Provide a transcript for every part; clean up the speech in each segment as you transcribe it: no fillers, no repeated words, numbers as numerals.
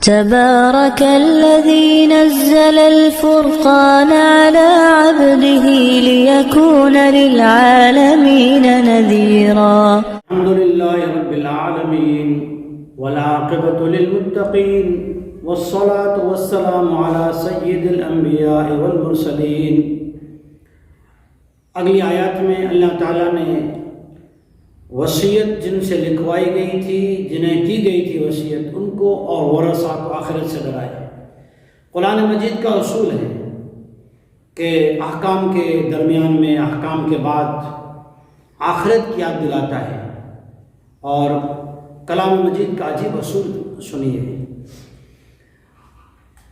تبارك الذي نزل الفرقان على عبده ليكون للعالمين نذيرا. الحمد لله رب العالمين والعاقبة للمتقين والصلاة والسلام على سید الانبیاء والمرسلین. اگلی آیات میں اللہ تعالیٰ نے وصیت جن سے لکھوائی گئی تھی، جنہیں کی گئی تھی وصیت، ان کو اور ورثہ کو آخرت سے ڈرایا. قرآن مجید کا اصول ہے کہ احکام کے درمیان میں، احکام کے بعد آخرت کی یاد دلاتا ہے. اور کلام مجید کا عجیب اصول سنیے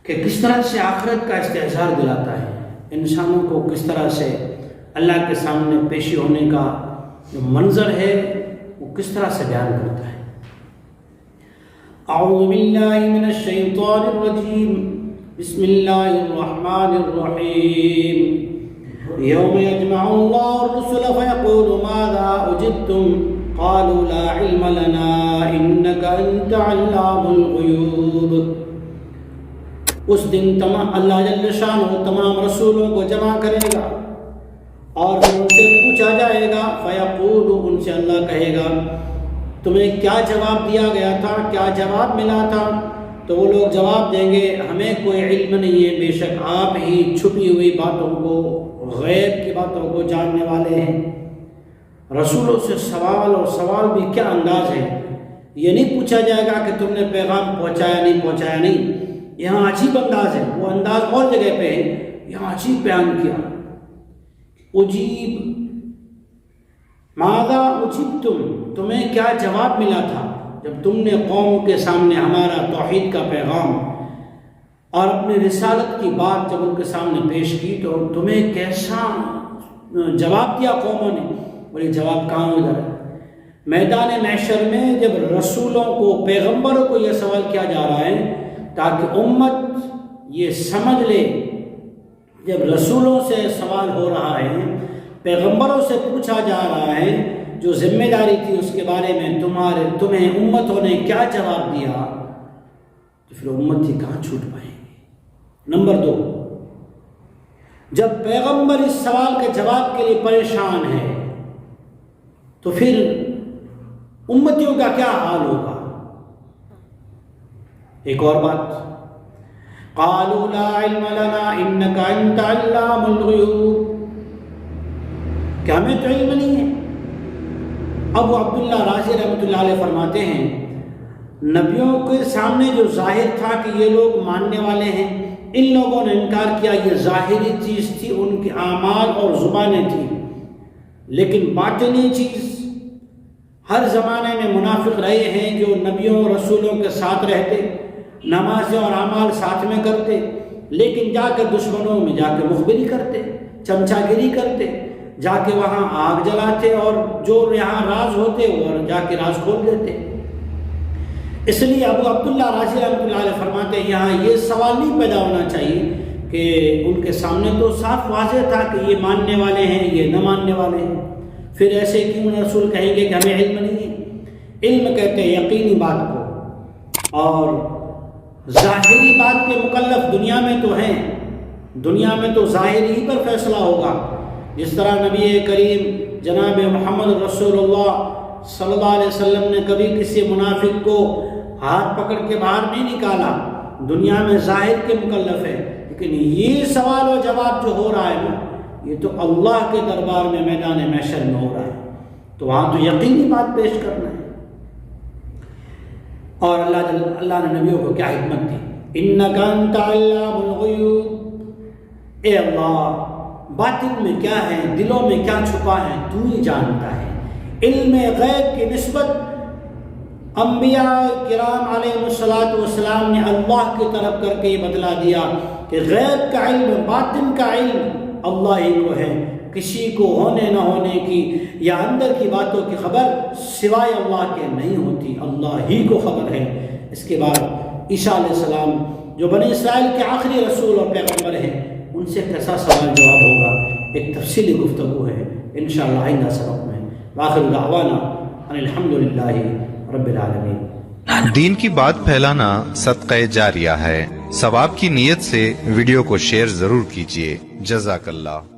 کہ کس طرح سے آخرت کا استحضار دلاتا ہے، انسانوں کو کس طرح سے اللہ کے سامنے پیشی ہونے کا جو منظر ہے وہ کس طرح سے بیان کرتا ہے. اعوذ باللہ من الشیطان الرجیم، بسم اللہ الرحمن الرحیم. یوم یجمع اللہ الرسل فیقول ماذا اجبتم قالوا لا علم لنا انک انت علام الغیوب. اس دن اللہ جل شانہ تمام رسولوں کو جمع کرے گا اور ان سے پوچھا جائے گا. فیقول، ان سے اللہ کہے گا تمہیں کیا جواب دیا گیا تھا، کیا جواب ملا تھا؟ تو وہ لوگ جواب دیں گے ہمیں کوئی علم نہیں ہے، بے شک آپ ہی چھپی ہوئی باتوں کو، غیب کی باتوں کو جاننے والے ہیں. رسولوں سے سوال، اور سوال بھی کیا انداز ہے. یہ نہیں پوچھا جائے گا کہ تم نے پیغام پہنچایا نہیں پہنچایا نہیں. یہاں عجیب انداز ہے، وہ انداز اور جگہ پہ ہے، یہاں عجیب بیان کیا. اجیب، ماذا اجبتم، تمہیں کیا جواب ملا تھا جب تم نے قوم کے سامنے ہمارا توحید کا پیغام اور اپنی رسالت کی بات جب ان کے سامنے پیش کی تو تمہیں کیسا جواب دیا قوموں نے؟ اور یہ جواب کہاں ہو جائے؟ میدان محشر میں جب رسولوں کو، پیغمبروں کو یہ سوال کیا جا رہا ہے تاکہ امت یہ سمجھ لے، جب رسولوں سے سوال ہو رہا ہے، پیغمبروں سے پوچھا جا رہا ہے، جو ذمہ داری تھی اس کے بارے میں تمہیں امتوں نے کیا جواب دیا، تو پھر امت ہی کہاں چھوٹ پائیں گے. نمبر 2، جب پیغمبر اس سوال کے جواب کے لیے پریشان ہے تو پھر امتیوں کا کیا حال ہوگا؟ ایک اور بات، قالوا لا علم لنا انك انت علام الغیوب، کہ ہمیں تو علم نہیں ہے. ابو عبداللہ رازی رحمۃ اللہ علیہ فرماتے ہیں نبیوں کے سامنے جو ظاہر تھا کہ یہ لوگ ماننے والے ہیں، ان لوگوں نے انکار کیا. یہ ظاہری چیز تھی، ان کے اعمال اور زبانیں تھیں، لیکن باطنی چیز ہر زمانے میں منافق رہے ہیں جو نبیوں اور رسولوں کے ساتھ رہتے، نمازیں اور اعمال ساتھ میں کرتے، لیکن جا کے دشمنوں میں جا کے مخبری کرتے، چمچا گیری کرتے، جا کے وہاں آگ جلاتے، اور جو یہاں راز ہوتے وہ جا کے راز کھول دیتے. اس لیے ابو عبداللہ رازی رحمۃ اللہ علیہ فرماتے ہیں یہاں یہ سوال نہیں پیدا ہونا چاہیے کہ ان کے سامنے تو صاف واضح تھا کہ یہ ماننے والے ہیں، یہ نہ ماننے والے ہیں، پھر ایسے کیوں رسول کہیں گے کہ ہمیں علم نہیں ہے؟ علم کہتے ہیں یقینی بات کو، اور ظاہری بات کے مکلف دنیا میں تو ہیں، دنیا میں تو ظاہری ہی پر فیصلہ ہوگا. جس طرح نبی کریم جناب محمد رسول اللہ صلی اللہ علیہ وسلم نے کبھی کسی منافق کو ہاتھ پکڑ کے باہر نہیں نکالا، دنیا میں ظاہر کے مکلف ہے، لیکن یہ سوال و جواب جو ہو رہا ہے نا، یہ تو اللہ کے دربار میں میدان محشر میں ہو رہا ہے، تو وہاں تو یقینی بات پیش کرنا ہے. اور اللہ نے نبیوں کو کیا حکمت دی، انک انت علام الغیوب، اے اللہ باطن میں کیا ہے، دلوں میں کیا چھپا ہے تو ہی جانتا ہے. علم غیب کی نسبت انبیاء کرام علیہ السلام نے اللہ کی طرف کر کے یہ بتلا دیا کہ غیب کا علم، باطن کا علم اللہ ہی کو ہے. کسی کو ہونے نہ ہونے کی یا اندر کی باتوں کی خبر سوائے اللہ کے نہیں ہوتی، اللہ ہی کو خبر ہے. اس کے بعد عیسیٰ علیہ السلام جو بنی اسرائیل کے آخری رسول اور پیغمبر ہیں، ان سے کیسا سوال جواب ہوگا، ایک تفصیلی گفتگو ہے انشاءاللہ آئندہ سبق میں. وآخر دعوانا ان الحمد للہ رب العالمین. دین کی بات پھیلانا صدقہ جاریہ ہے. ثواب کی نیت سے ویڈیو کو شیئر ضرور کیجیے. جزاک اللہ.